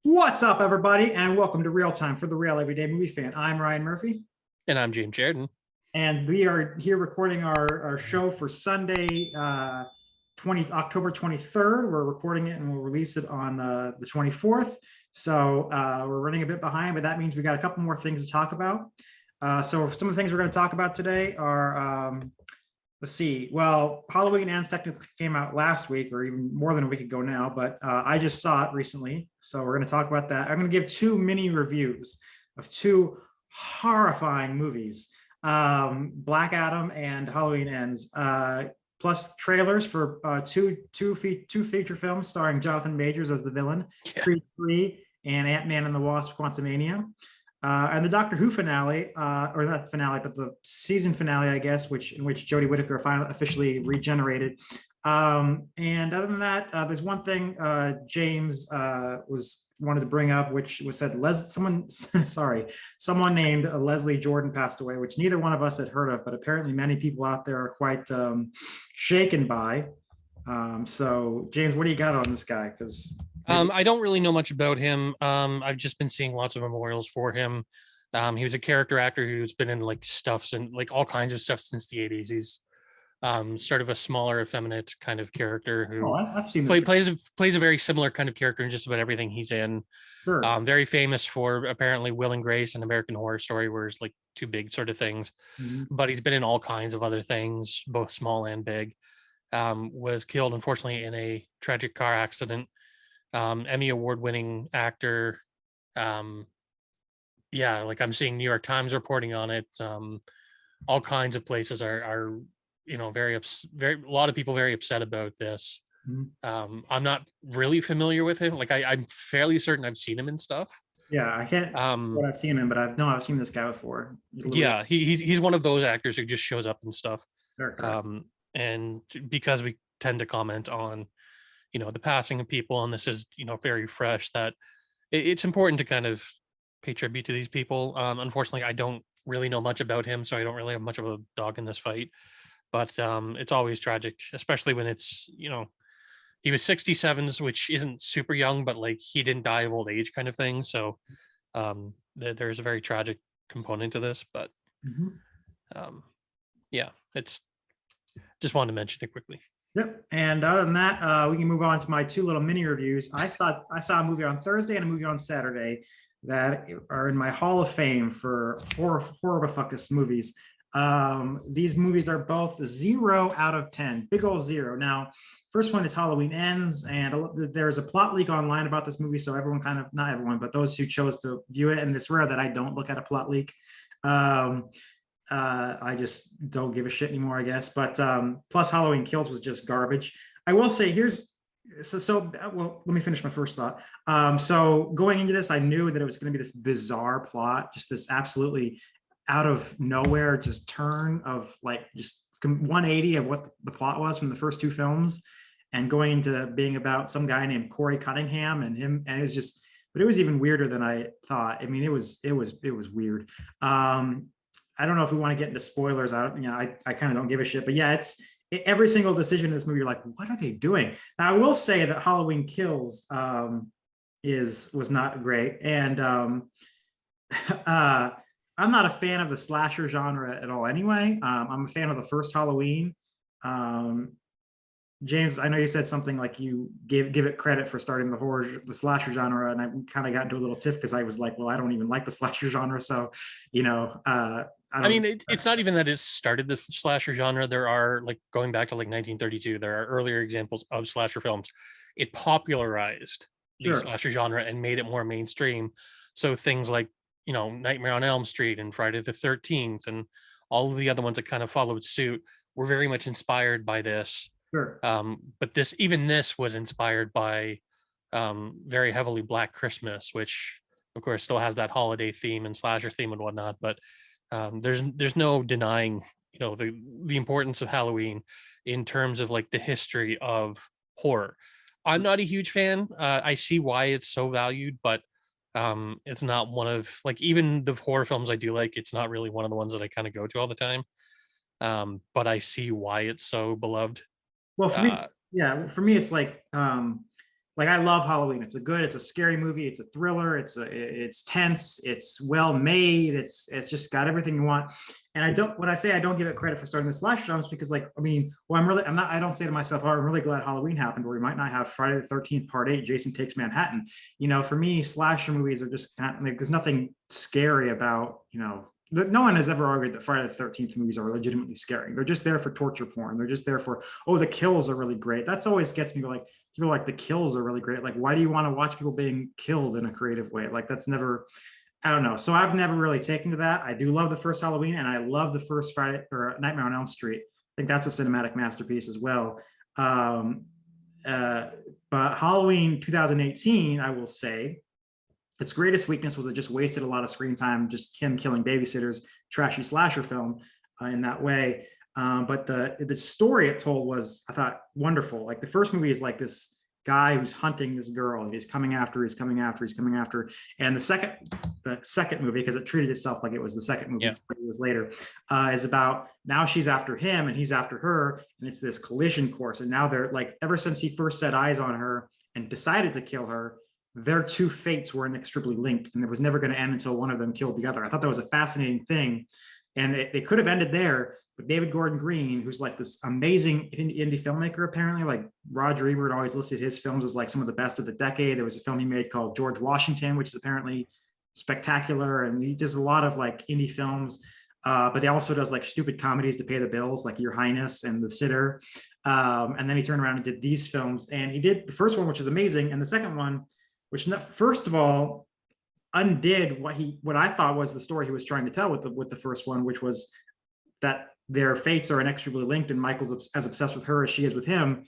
What's up, everybody, and welcome to Real Time for the Real Everyday Movie Fan. I'm Ryan Murphy, And I'm James Sheridan. and we are here recording our show for Sunday, October 23rd. We're recording it and we'll release it on the 24th. So we're running a bit behind, but that means we got a couple more things to talk about. So some of the things we're going to talk about today are let's see. Well, Halloween Ends technically came out last week, or even more than a week ago now, but I just saw it recently. So we're going to talk about that. I'm going to give two mini reviews of two horrifying movies, Black Adam and Halloween Ends, plus trailers for two feature films starring Jonathan Majors as the villain, Yeah. Creed 3 and Ant-Man and the Wasp: Quantumania. And the Doctor Who finale, or not finale, but the season finale, I guess, in which Jodie Whittaker finally officially regenerated. And other than that, there's one thing James wanted to bring up, which was said someone named Leslie Jordan passed away, which neither one of us had heard of, but apparently many people out there are quite shaken by. So James, what do you got on this guy? Because I don't really know much about him. I've just been seeing lots of memorials for him. He was a character actor who's been in like stuff and like all kinds of stuff since the 80s. He's sort of a smaller, effeminate kind of character who I've seen this. plays a very similar kind of character in just about everything he's in. Sure. Very famous for apparently Will and Grace and American Horror Story, where it's like two big sort of things. Mhm. But he's been in all kinds of other things, both small and big. Was killed unfortunately in a tragic car accident. Emmy award-winning actor. Yeah, like I'm seeing New York Times reporting on it. All kinds of places are very a lot of people very upset about this. Mhm. I'm not really familiar with him. Like I'm fairly certain I've seen him in stuff. Yeah, I can't what I've seen him, but I've seen this guy before. Yeah, he's one of those actors who just shows up and stuff. Sure. And because we tend to comment on the passing of people, and this is very fresh, that it's important to kind of pay tribute to these people. Unfortunately, I don't really know much about him, so I don't really have much of a dog in this fight, but it's always tragic, especially when it's he was 67, which isn't super young, but like he didn't die of old age kind of thing. So there's a very tragic component to this, but Mhm. yeah, it's just wanted to mention it quickly. Yep. And other than that, we can move on to my two little mini reviews. I saw a movie on Thursday and a movie on Saturday that are in my Hall of Fame for horrible movies. These movies are both 0 out of 10, big old zero. Now, first one is Halloween Ends, and there's a plot leak online about this movie, so everyone not everyone, but those who chose to view it, and it's rare that I don't look at a plot leak. I just don't give a shit anymore, I guess. But plus Halloween Kills was just garbage. I will say well, let me finish my first thought. So going into this, I knew that it was going to be this bizarre plot, just this absolutely out of nowhere just turn of like just 180 of what the plot was from the first two films, and going into being about some guy named Corey Cunningham and him, and it was just, but it was even weirder than I thought. I mean, it was weird. I don't know if we want to get into spoilers. I kind of don't give a shit, but yeah, every single decision in this movie, you're like, what are they doing? Now, I will say that Halloween Kills was not great, and I'm not a fan of the slasher genre at all. Anyway, I'm a fan of the first Halloween. James, I know you said something like you give it credit for starting the slasher genre, and I kind of got into a little tiff because I was like, well, I don't even like the slasher genre, so I mean, it's not even that it started the slasher genre. There are, like, going back to like 1932, there are earlier examples of slasher films. It popularized the slasher genre and made it more mainstream. So things like, Nightmare on Elm Street and Friday the 13th and all of the other ones that kind of followed suit were very much inspired by this. Sure. But this was inspired by very heavily Black Christmas, which of course still has that holiday theme and slasher theme and whatnot. But there's no denying the importance of Halloween in terms of like the history of horror. I'm not a huge fan. I see why it's so valued, but it's not one of, like, even the horror films I do like, it's not really one of the ones that I kind of go to all the time. But I see why it's so beloved. Well, for me, yeah, for me, it's like Like I love Halloween. It's a scary movie. It's a thriller. It's tense. It's well made. It's just got everything you want. And when I say I don't give it credit for starting the slasher genres, because like, I mean, well, I don't say to myself, oh, I'm really glad Halloween happened, where we might not have Friday the 13th Part 8, Jason Takes Manhattan. For me, slasher movies are just kind of like, there's nothing scary about, no one has ever argued that Friday the 13th movies are legitimately scary. They're just there for torture porn. They're just there for, oh, the kills are really great. That's always gets me like, people are like, the kills are really great. Like, why do you want to watch people being killed in a creative way? Like, that's never, I don't know. So I've never really taken to that. I do love the first Halloween, and I love the first Friday or Nightmare on Elm Street. I think that's a cinematic masterpiece as well. Um, uh, but Halloween 2018, I will say, its greatest weakness was it just wasted a lot of screen time, just him killing babysitters, trashy slasher film in that way. But the story it told was, I thought, wonderful. Like the first movie is like this guy who's hunting this girl, and he's coming after, and the second movie, because it treated itself like it was the second movie, Yeah. 40 years later, is about now she's after him and he's after her, and it's this collision course. And now they're like, ever since he first set eyes on her and decided to kill her, their two fates were inextricably linked, and it was never going to end until one of them killed the other. I thought that was a fascinating thing, and they could have ended there. But David Gordon Green, who's like this amazing indie filmmaker, apparently, like Roger Ebert always listed his films as like some of the best of the decade. There was a film he made called George Washington, which is apparently spectacular, and he does a lot of like indie films. But he also does like stupid comedies to pay the bills, like Your Highness and The Sitter. And then he turned around and did these films, and he did the first one, which is amazing, and the second one, which first of all undid what I thought was the story he was trying to tell with the first one, which was that their fates are inextricably linked, and Michael's as obsessed with her as she is with him.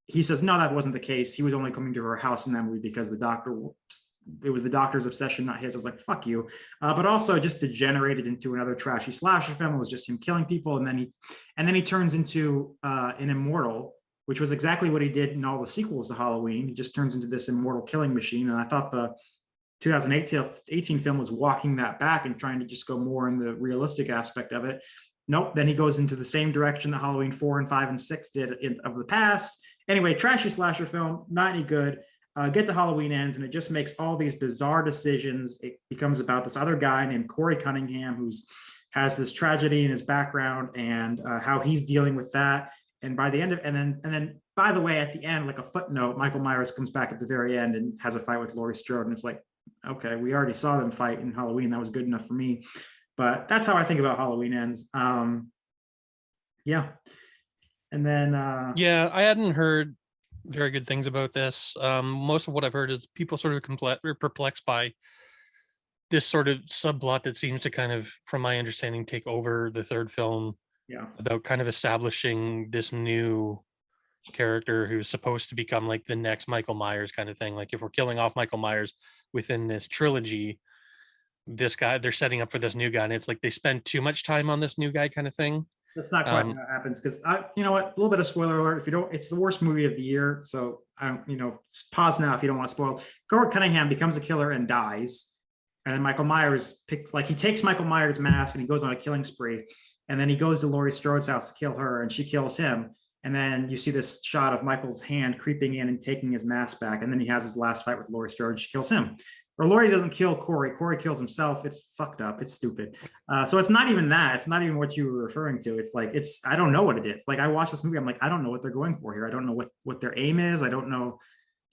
He says, no, that wasn't the case. He was only coming to her house in that movie because it was the doctor's obsession, not his. I was like, fuck you. But also just degenerated into another trashy slasher film. It was just him killing people. And then he turns into an immortal, which was exactly what he did in all the sequels to Halloween. He just turns into this immortal killing machine. And I thought the 2018 film was walking that back and trying to just go more in the realistic aspect of it. Nope. Then he goes into the same direction that Halloween 4 and 5 and 6 did of the past. Anyway, trashy slasher film, not any good. Get to Halloween Ends, and it just makes all these bizarre decisions. It becomes about this other guy named Corey Cunningham, has this tragedy in his background, and how he's dealing with that. And by the end of, and then by the way, at the end, like a footnote, Michael Myers comes back at the very end and has a fight with Laurie Strode, and it's like, okay, we already saw them fight in Halloween. That was good enough for me. But that's how I think about Halloween Ends. Yeah. And then Yeah, I hadn't heard very good things about this. Most of what I've heard is people sort of perplexed by this sort of subplot that seems to kind of, from my understanding, take over the third film. Yeah. About kind of establishing this new character who's supposed to become like the next Michael Myers kind of thing. Like if we're killing off Michael Myers within this trilogy, this guy, they're setting up for this new guy, and it's like they spend too much time on this new guy kind of thing. That's not quite what happens, because you know what? A little bit of spoiler alert. If you don't, it's the worst movie of the year. So I don't, pause now if you don't want to spoil. Corey Cunningham becomes a killer and dies, and then Michael Myers he takes Michael Myers' mask and he goes on a killing spree, and then he goes to Laurie Strode's house to kill her, and she kills him. And then you see this shot of Michael's hand creeping in and taking his mask back, and then he has his last fight with Laurie Strode. She kills him. Or Laurie doesn't kill Corey. Corey kills himself. It's fucked up. It's stupid. So it's not even that. It's not even what you were referring to. It's like, I don't know what it is. Like I watched this movie. I'm like, I don't know what they're going for here. I don't know what their aim is. I don't know.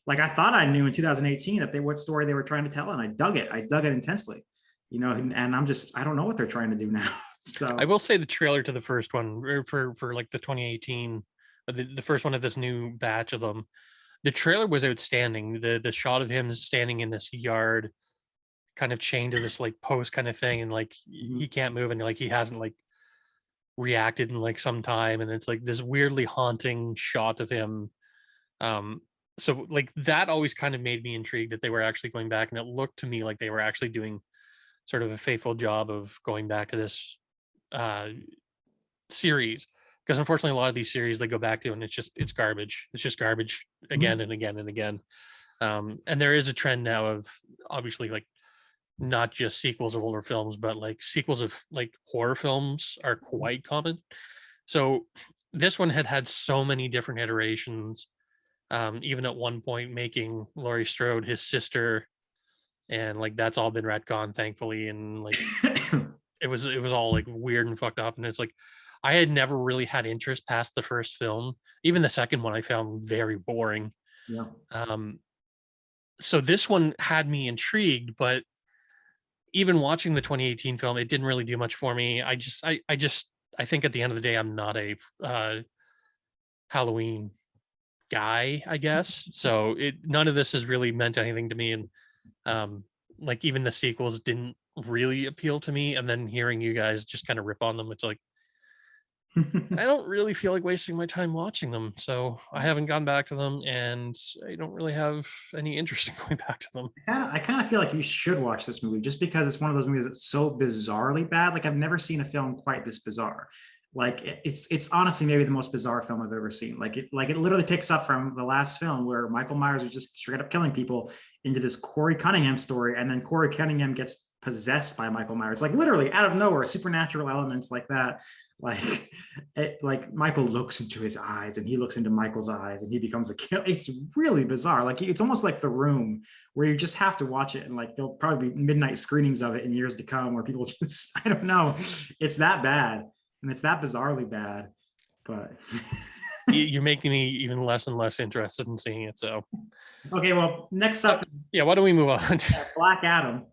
Like I thought I knew in 2018 what story they were trying to tell. And I dug it intensely, and I don't know what they're trying to do now. So I will say the trailer to the first one for like the 2018, the first one of this new batch of them, the trailer was outstanding. The shot of him standing in this yard, kind of chained to this like post kind of thing, and like he can't move, and like he hasn't like reacted in like some time, and it's like this weirdly haunting shot of him. So like that always kind of made me intrigued that they were actually going back, and it looked to me like they were actually doing sort of a faithful job of going back to this series, because unfortunately a lot of these series they go back to and it's garbage. It's just garbage again and again and again. And there is a trend now of obviously like not just sequels of older films, but like sequels of like horror films are quite common. So this one had so many different iterations even at one point making Laurie Strode his sister, and like that's all been retconned, thankfully, and like it was all like weird and fucked up, and it's like I had never really had interest past the first film. Even the second one I found very boring. Yeah. Um, so this one had me intrigued, but even watching the 2018 film, it didn't really do much for me. I think at the end of the day, I'm not a Halloween guy, I guess. So none of this has really meant anything to me, and um, like even the sequels didn't really appeal to me. And then hearing you guys just kind of rip on them, it's like I don't really feel like wasting my time watching them. So I haven't gone back to them, and I don't really have any interest in going back to them. I kind of feel like you should watch this movie just because it's one of those movies that's so bizarrely bad. Like I've never seen a film quite this bizarre. Like it's honestly maybe the most bizarre film I've ever seen. Like it literally picks up from the last film where Michael Myers was just straight up killing people into this Corey Cunningham story, and then Corey Cunningham gets possessed by Michael Myers, like literally out of nowhere, supernatural elements like that. Like Michael looks into his eyes and he looks into Michael's eyes and he becomes a killer. It's really bizarre. Like it's almost like The Room, where you just have to watch it, and like there'll probably be midnight screenings of it in years to come where people just I don't know, it's that bad and it's that bizarrely bad. But You're making me even less and less interested in seeing it. So okay, well, next up is yeah, why don't we move on? Black Adam,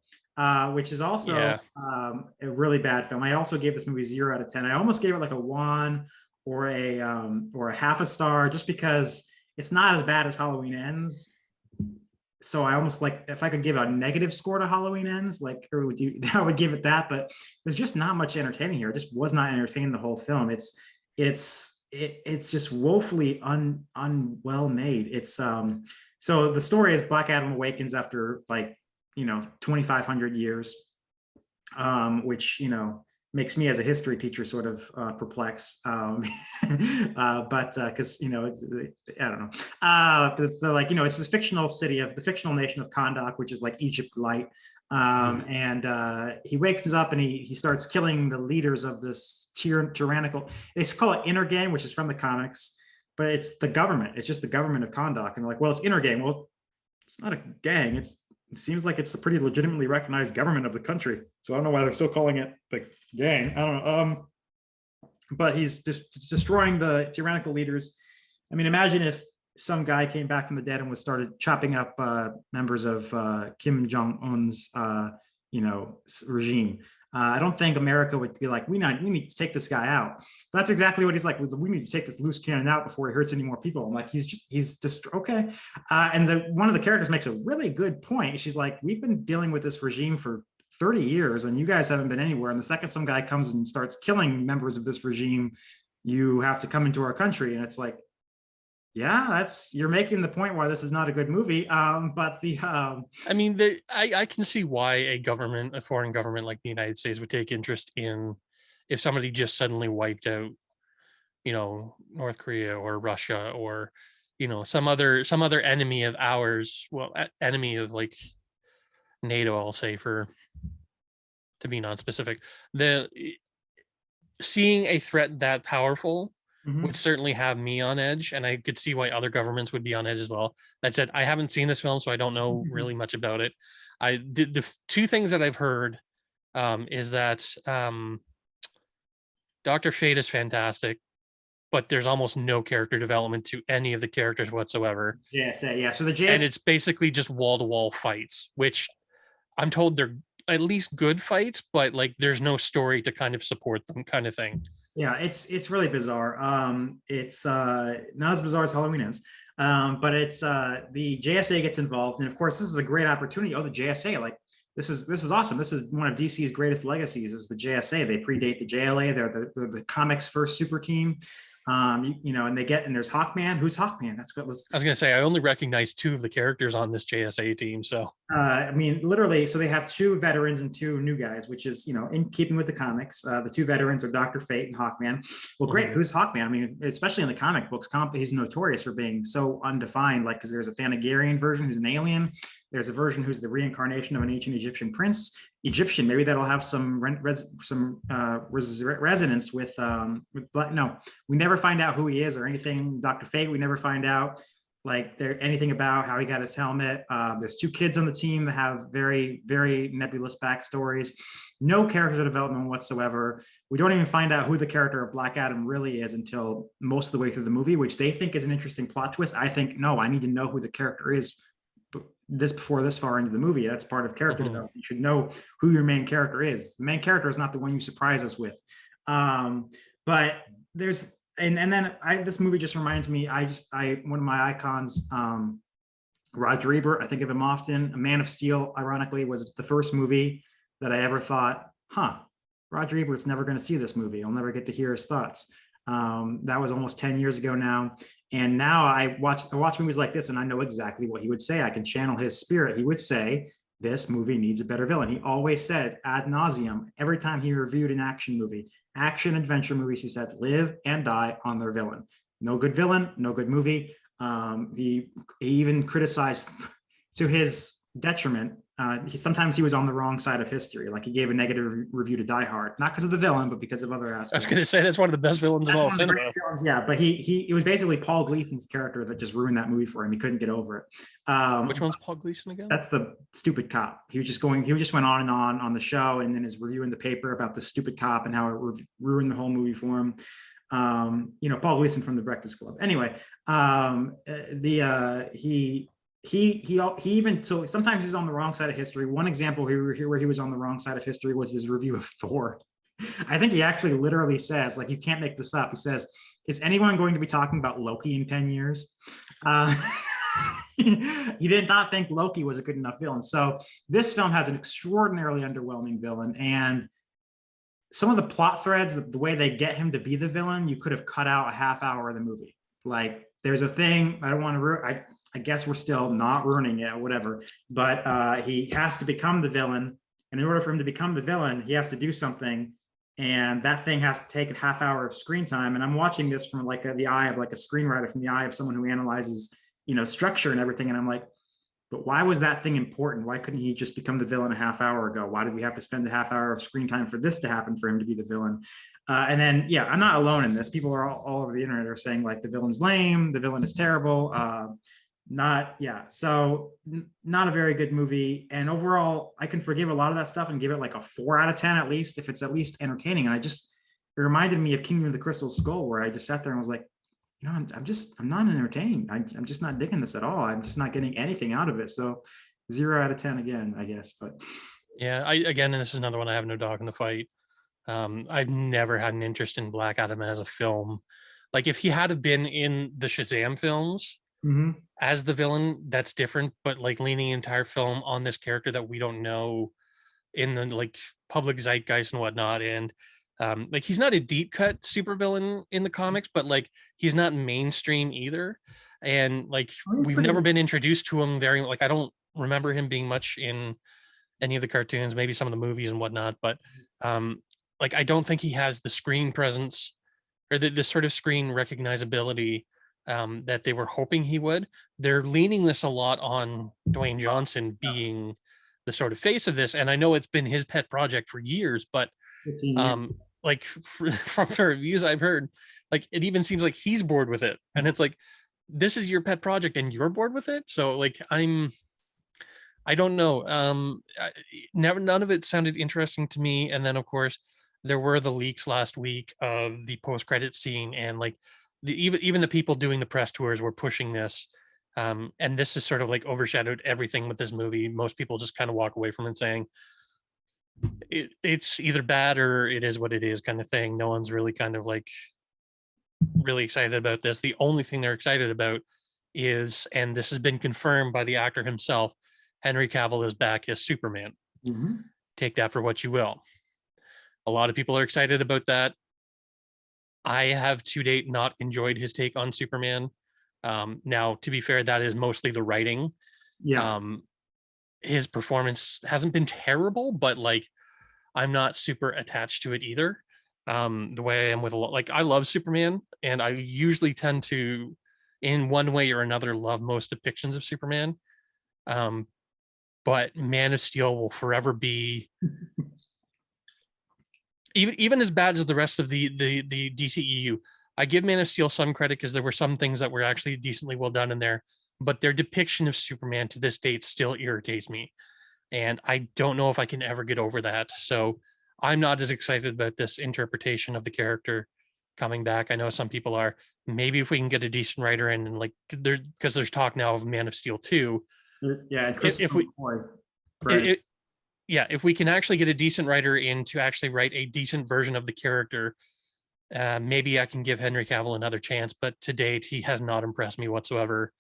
which is also Yeah. a really bad film. I also gave this movie 0 out of 10. I almost gave it like a 1 or a half a star, just because it's not as bad as Halloween Ends. So I almost like, if I could give a negative score to Halloween Ends, like, or would you, I would give it that. But there's just not much entertaining here. It just was not entertaining the whole film. It's just woefully unwell made. It's so the story is Black Adam awakens after like 2,500 years, which makes me as a history teacher sort of perplexed. But because I don't know. But it's it's this fictional city of the fictional nation of Kahndaq, which is like Egypt light. And he wakes up and he starts killing the leaders of this tyrannical. They call it Intergang, which is from the comics, but it's the government. It's just the government of Kahndaq, and they're like, well, it's Intergang. Well, it's not a gang. It seems like it's a pretty legitimately recognized government of the country. So I don't know why they're still calling it the gang. I don't know. But he's just destroying the tyrannical leaders. I mean, imagine if some guy came back from the dead and was started chopping up members of Kim Jong-un's, regime. I don't think America would be like, we need to take this guy out. But that's exactly what he's like. We need to take this loose cannon out before he hurts any more people. I'm like, he's just okay. And one of the characters makes a really good point. She's like, we've been dealing with this regime for 30 years and you guys haven't been anywhere. And the second some guy comes and starts killing members of this regime, you have to come into our country. And it's like, yeah, you're making the point why this is not a good movie. But I mean, I can see why a foreign government like the United States would take interest in if somebody just suddenly wiped out, North Korea or Russia or, some other enemy of ours. Well, enemy of like NATO, I'll say, to be non-specific. Seeing a threat that powerful would certainly have me on edge, and I could see why other governments would be on edge as well. That said, I haven't seen this film, so I don't know really much about it. The two things that I've heard is that Dr. Fate is fantastic, but there's almost no character development to any of the characters whatsoever. Yeah. So and it's basically just wall-to-wall fights, which I'm told they're at least good fights, but like there's no story to kind of support them, kind of thing. Yeah, it's really bizarre. It's not as bizarre as Halloween Ends, but it's the JSA gets involved, and of course, this is a great opportunity. Oh, the JSA, like this is awesome. This is one of DC's greatest legacies. Is the JSA? They predate the JLA. They're the comics' first super team. And there's Hawkman. Who's Hawkman? That's what was. I was gonna say I only recognize two of the characters on this JSA team. So I mean, literally, so they have 2 veterans and 2 new guys, which is in keeping with the comics. The 2 veterans are Dr. Fate and Hawkman. Well, great. Who's Hawkman? I mean, especially in the comic books, he's notorious for being so undefined. Like, because there's a Thanagarian version who's an alien. There's a version who's the reincarnation of an ancient Egyptian prince. Maybe that'll have some resonance with. But no, we never find out who he is or anything. Dr. Fate, we never find out. like there anything about how he got his helmet. There's two kids on the team that have very, very nebulous backstories. No character development whatsoever. We don't even find out who the character of Black Adam really is until most of the way through the movie, which they think is an interesting plot twist. I think, no, I need to know who the character is before this far into the movie. That's part of character development. You should know who your main character is. The main character is not the one you surprise us with. But there's and then this movie just reminds me, one of my icons, Roger Ebert, I think of him often. A Man of Steel, ironically, was the first movie that I ever thought, Roger Ebert's never going to see this movie. I'll never get to hear his thoughts. That was almost 10 years ago now. And now I watch movies like this and I know exactly what he would say. I can channel his spirit. He would say, this movie needs a better villain. He always said ad nauseum, every time he reviewed an action movie, action adventure movies, he said, live and die on their villain. No good villain, no good movie. He even criticized, to his detriment, sometimes he was on the wrong side of history. Like he gave a negative review to Die Hard, not because of the villain, but because of other aspects. I was going to say that's one of the best villains in all cinema. Villains, yeah, but it was basically Paul Gleason's character that just ruined that movie for him. He couldn't get over it. Which one's Paul Gleason again? That's the stupid cop. He just went on and on the show, and then is reviewing the paper about the stupid cop and how it ruined the whole movie for him. Paul Gleason from The Breakfast Club. Anyway, he even, so sometimes he's on the wrong side of history. One example where he was on the wrong side of history was his review of Thor. I think he actually literally says, like, you can't make this up. He says, is anyone going to be talking about Loki in 10 years? He did not think Loki was a good enough villain. So this film has an extraordinarily underwhelming villain, and some of the plot threads, the way they get him to be the villain, you could have cut out a half hour of the movie. Like there's a thing, I don't want to I guess we're still not ruining it, whatever, but he has to become the villain. And in order for him to become the villain, he has to do something. And that thing has to take a half hour of screen time. And I'm watching this from like the eye of like a screenwriter, from the eye of someone who analyzes, structure and everything. And I'm like, but why was that thing important? Why couldn't he just become the villain a half hour ago? Why did we have to spend a half hour of screen time for this to happen, for him to be the villain? And then, yeah, I'm not alone in this. People are all over the internet are saying like the villain's lame, the villain is terrible. Not a very good movie. And overall, I can forgive a lot of that stuff and give it like a 4 out of 10 at least, if it's at least entertaining. And it reminded me of Kingdom of the Crystal Skull, where I just sat there and was like, I'm not entertained. I'm just not digging this at all. I'm just not getting anything out of it. So 0 out of 10 again, I guess. But yeah, and this is another one I have no dog in the fight. I've never had an interest in Black Adam as a film. Like if he had been in the Shazam films, as the villain, that's different, but like leaning the entire film on this character that we don't know in the like public zeitgeist and whatnot, and like he's not a deep cut supervillain in the comics, but like he's not mainstream either, and like we've never been introduced to him very, like I don't remember him being much in any of the cartoons, maybe some of the movies and whatnot, but like I don't think he has the screen presence or the sort of screen recognizability that they were hoping he would. They're leaning this a lot on Dwayne Johnson being the sort of face of this, and I know it's been his pet project for years, but like from the reviews I've heard, like it even seems like he's bored with it, and it's like, this is your pet project and you're bored with it. So like I don't know. None of it sounded interesting to me. And then of course there were the leaks last week of the post-credit scene, and like even the people doing the press tours were pushing this, and this is sort of like overshadowed everything with this movie. Most people just kind of walk away from it saying it's either bad or it is what it is, kind of thing. No one's really kind of like really excited about this. The only thing they're excited about is, and this has been confirmed by the actor himself, Henry Cavill is back as Superman. Take that for what you will. A lot of people are excited about that. I have to date not enjoyed his take on Superman. Now, to be fair, that is mostly the writing. Yeah. His performance hasn't been terrible, but like I'm not super attached to it either. The way I am with a lot, like I love Superman, and I usually tend to, in one way or another, love most depictions of Superman. But Man of Steel will forever be even as bad as the rest of the DCEU. I give Man of Steel some credit because there were some things that were actually decently well done in there, but their depiction of Superman to this date still irritates me. And I don't know if I can ever get over that. So I'm not as excited about this interpretation of the character coming back. I know some people are. Maybe if we can get a decent writer in, and like there, because there's talk now of Man of Steel 2. Yeah, and If Christopher we McCoy, right? it, yeah, if we can actually get a decent writer in to actually write a decent version of the character, maybe I can give Henry Cavill another chance. But to date, he has not impressed me whatsoever.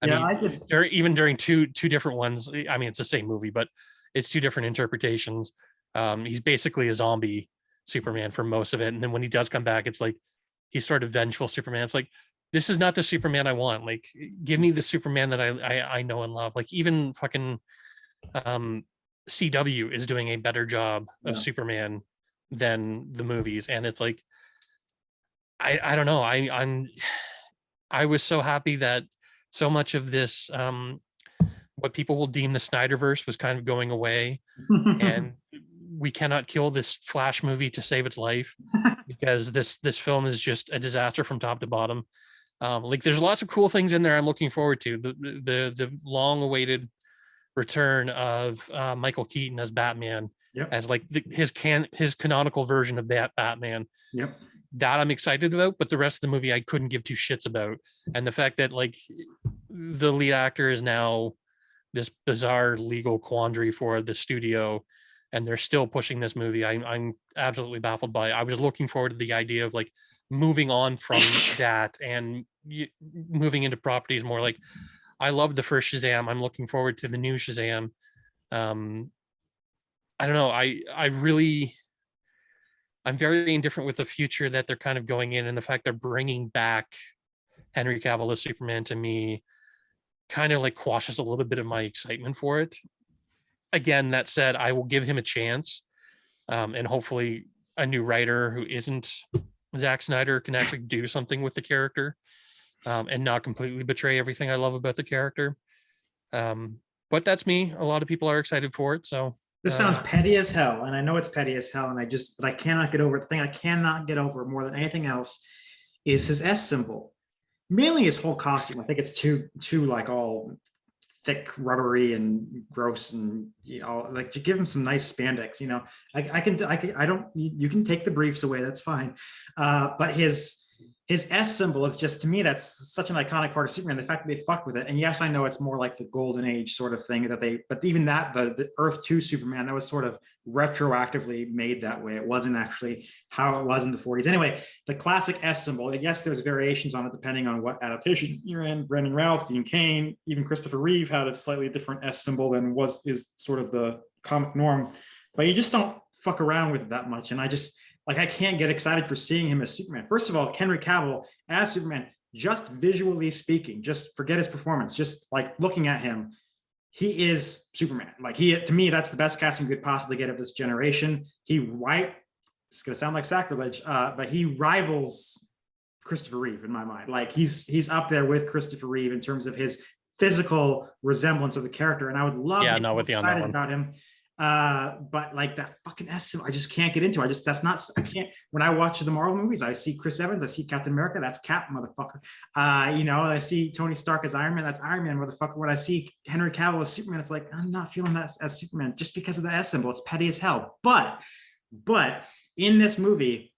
I Yeah, mean, I just even during two different ones. I mean, it's the same movie, but it's two different interpretations. He's basically a zombie Superman for most of it, and then when he does come back, it's like he's sort of vengeful Superman. It's like this is not the Superman I want. Like, give me the Superman that I know and love. Like even fucking um, CW is doing a better job of yeah. Superman than the movies, and it's like I don't know. I was so happy that so much of this what people will deem the Snyderverse was kind of going away, and we cannot kill this Flash movie to save its life because this film is just a disaster from top to bottom. Like there's lots of cool things in there I'm looking forward to. The long awaited return of Michael Keaton as Batman, Yep. as like his canonical version of Batman. Yep. That I'm excited about, but the rest of the movie I couldn't give two shits about. And the fact that like the lead actor is now this bizarre legal quandary for the studio, and they're still pushing this movie. I'm absolutely baffled by it. I was looking forward to the idea of like moving on from that and moving into properties more like I love the first Shazam. I'm looking forward to the new Shazam. I don't know. I'm very indifferent with the future that they're kind of going in, and the fact they're bringing back Henry Cavill as Superman to me kind of like quashes a little bit of my excitement for it. Again, that said, I will give him a chance, and hopefully a new writer who isn't Zack Snyder can actually do something with the character, and not completely betray everything I love about the character. But that's me. A lot of people are excited for it. So This sounds petty as hell, and I know it's petty as hell, and but I cannot get over it. The thing I cannot get over more than anything else is his S symbol. Mainly his whole costume. I think it's too like all thick, rubbery, and gross, and you know, like to give him some nice spandex. You know, I don't. You can take the briefs away. That's fine. But his S symbol is just, to me, that's such an iconic part of Superman. The fact that they fucked with it, and yes, I know it's more like the golden age sort of thing but even that the Earth 2 Superman, that was sort of retroactively made that way. It wasn't actually how it was in the 40s. Anyway, the classic S symbol, yes, there's variations on it depending on what adaptation you're in. Brendan Routh, Dean Cain, even Christopher Reeve had a slightly different S symbol than is sort of the comic norm, but you just don't fuck around with it that much. And I can't get excited for seeing him as Superman. First of all, Henry Cavill as Superman, just visually speaking, just forget his performance, just like looking at him, he is Superman. Like to me, that's the best casting we could possibly get of this generation. It's gonna sound like sacrilege, but he rivals Christopher Reeve in my mind. Like he's up there with Christopher Reeve in terms of his physical resemblance of the character. And I would love to get excited about him. But like that fucking S, I just can't get into. I can't. When I watch the Marvel movies, I see Chris Evans, I see Captain America, that's Cap, motherfucker. I see Tony Stark as Iron Man, that's Iron Man, motherfucker. When I see Henry Cavill as Superman, it's like I'm not feeling that as Superman just because of the S symbol. It's petty as hell. But in this movie,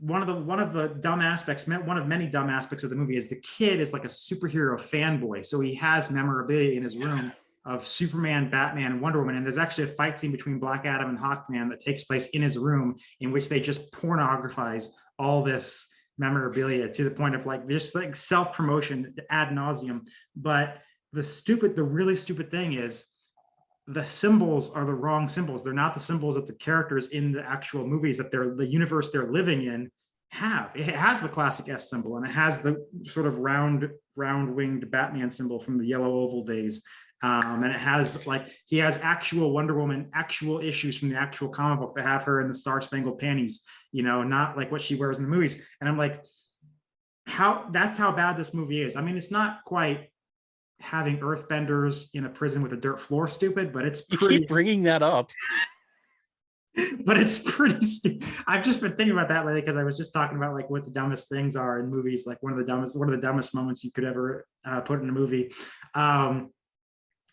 one of the dumb aspects, one of many dumb aspects of the movie, is the kid is like a superhero fanboy, so he has memorabilia in his room of Superman, Batman, and Wonder Woman. And there's actually a fight scene between Black Adam and Hawkman that takes place in his room, in which they just pornographize all this memorabilia to the point of like just like self-promotion ad nauseum. But the really stupid thing is the symbols are the wrong symbols. They're not the symbols that the characters in the actual movies that the universe they're living in have. It has the classic S symbol, and it has the sort of round-winged Batman symbol from the yellow oval days. And it has he has actual Wonder Woman, actual issues from the actual comic book that have her in the Star Spangled Panties, not like what she wears in the movies. And I'm like, that's how bad this movie is. I mean, it's not quite having earthbenders in a prison with a dirt floor stupid, but it's pretty. You keep bringing that up. But it's pretty I've just been thinking about that lately because I was just talking about like what the dumbest things are in movies, like one of the dumbest moments you could ever put in a movie.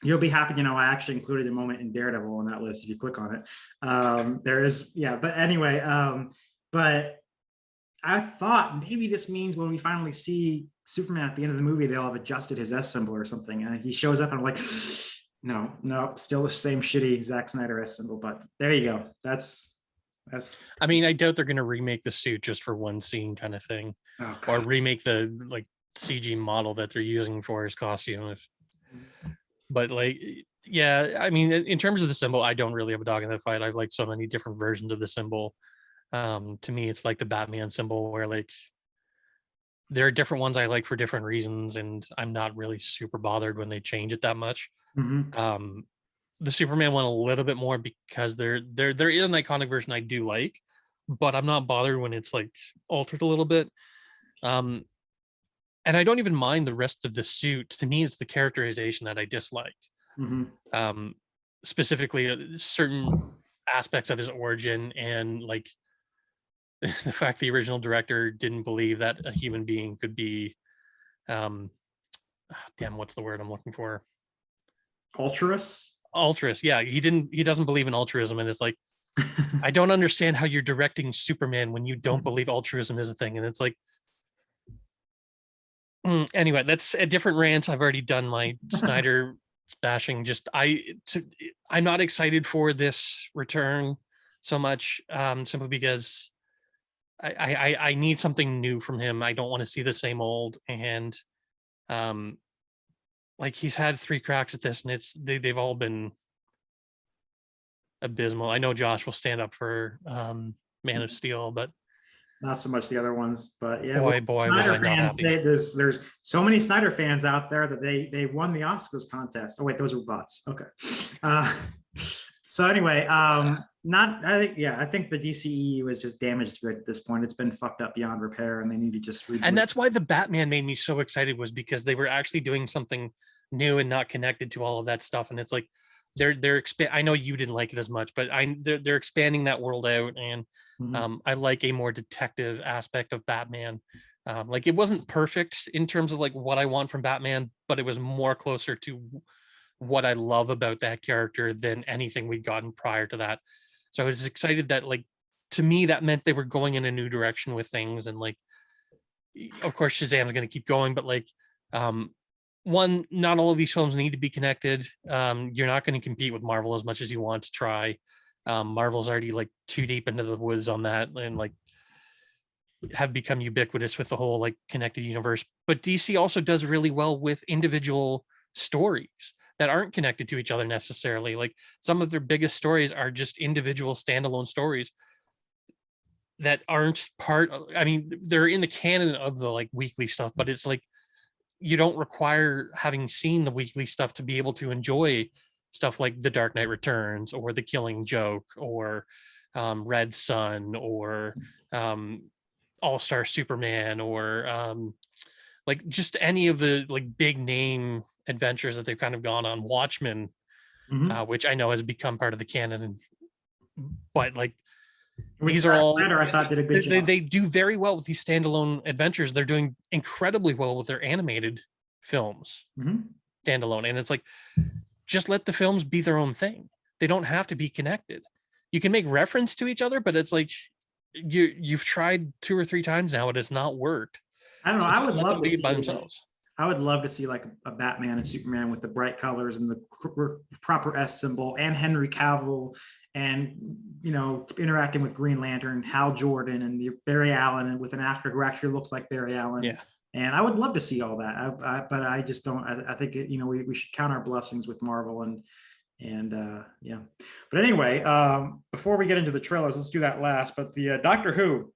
You'll be happy, I actually included a moment in Daredevil on that list if you click on it. There is, yeah, but anyway, but I thought maybe this means when we finally see Superman at the end of the movie, they'll have adjusted his S symbol or something. And he shows up and I'm like, no, still the same shitty Zack Snyder S symbol. But there you go. That's. I mean, I doubt they're going to remake the suit just for one scene kind of thing, or remake the like CG model that they're using for his costume. But like, yeah, I mean, in terms of the symbol, I don't really have a dog in the fight. I've liked so many different versions of the symbol. To me, it's like the Batman symbol where like there are different ones I like for different reasons, and I'm not really super bothered when they change it that much. The Superman one a little bit more because there is an iconic version I do like, but I'm not bothered when it's like altered a little bit. And I don't even mind the rest of the suit. To me, it's the characterization that I dislike. Specifically, certain aspects of his origin and like the fact the original director didn't believe that a human being could be what's the word I'm looking for? Altruist. Yeah, he doesn't believe in altruism, and it's like I don't understand how you're directing Superman when you don't believe altruism is a thing. And it's like anyway, that's a different rant. I've already done my Snyder bashing. I'm not excited for this return so much, simply because I need something new from him. I don't want to see the same old. And like he's had 3 cracks at this, and they've all been abysmal. I know Josh will stand up for Man of Steel, but not so much the other ones. But yeah, boy, was I not happy. There's so many Snyder fans out there that they won the Oscars contest. Oh wait, those were bots. Okay. So anyway, I think the DCEU was just damaged good at this point. It's been fucked up beyond repair, and they need to just reboot. And that's why the Batman made me so excited, was because they were actually doing something new and not connected to all of that stuff. And it's like I know you didn't like it as much, but they're expanding that world out, and I like a more detective aspect of Batman. Like it wasn't perfect in terms of like what I want from Batman, but it was more closer to what I love about that character than anything we'd gotten prior to that. So I was excited that, like, to me, that meant they were going in a new direction with things. And like, of course, Shazam's going to keep going, but like, one, not all of these films need to be connected. You're not going to compete with Marvel as much as you want to try. Marvel's already like too deep into the woods on that, and like have become ubiquitous with the whole like connected universe. But DC also does really well with individual stories that aren't connected to each other necessarily. Like some of their biggest stories are just individual standalone stories that aren't I mean, they're in the canon of the like weekly stuff, but it's like you don't require having seen the weekly stuff to be able to enjoy stuff like The Dark Knight Returns or The Killing Joke or Red Sun or All-Star Superman or like just any of the like big name adventures that they've kind of gone on. Watchmen, which I know has become part of the canon, but like these are all I thought did a good job. They do very well with these standalone adventures. They're doing incredibly well with their animated films standalone, and it's like just let the films be their own thing. They don't have to be connected. You can make reference to each other, but it's like you've tried 2 or 3 times now and it's not worked. I don't know. So I would love to see by themselves. I would love to see like a Batman and Superman with the bright colors and the proper S symbol, and Henry Cavill, and interacting with Green Lantern, Hal Jordan, and the Barry Allen, and with an actor who actually looks like Barry Allen. Yeah. And I would love to see all that. But I just don't. I think we should count our blessings with Marvel and yeah. But anyway, before we get into the trailers, let's do that last. But the Doctor Who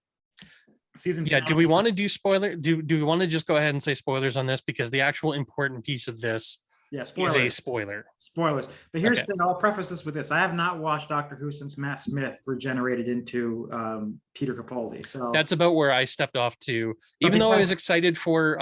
season. Yeah. Do we want to do spoiler? Do we want to just go ahead and say spoilers on this, because the actual important piece of this is a spoiler. Spoilers. But here's the thing. I'll preface this with this: I have not watched Doctor Who since Matt Smith regenerated into Peter Capaldi. So that's about where I stepped off to. Even though I was excited for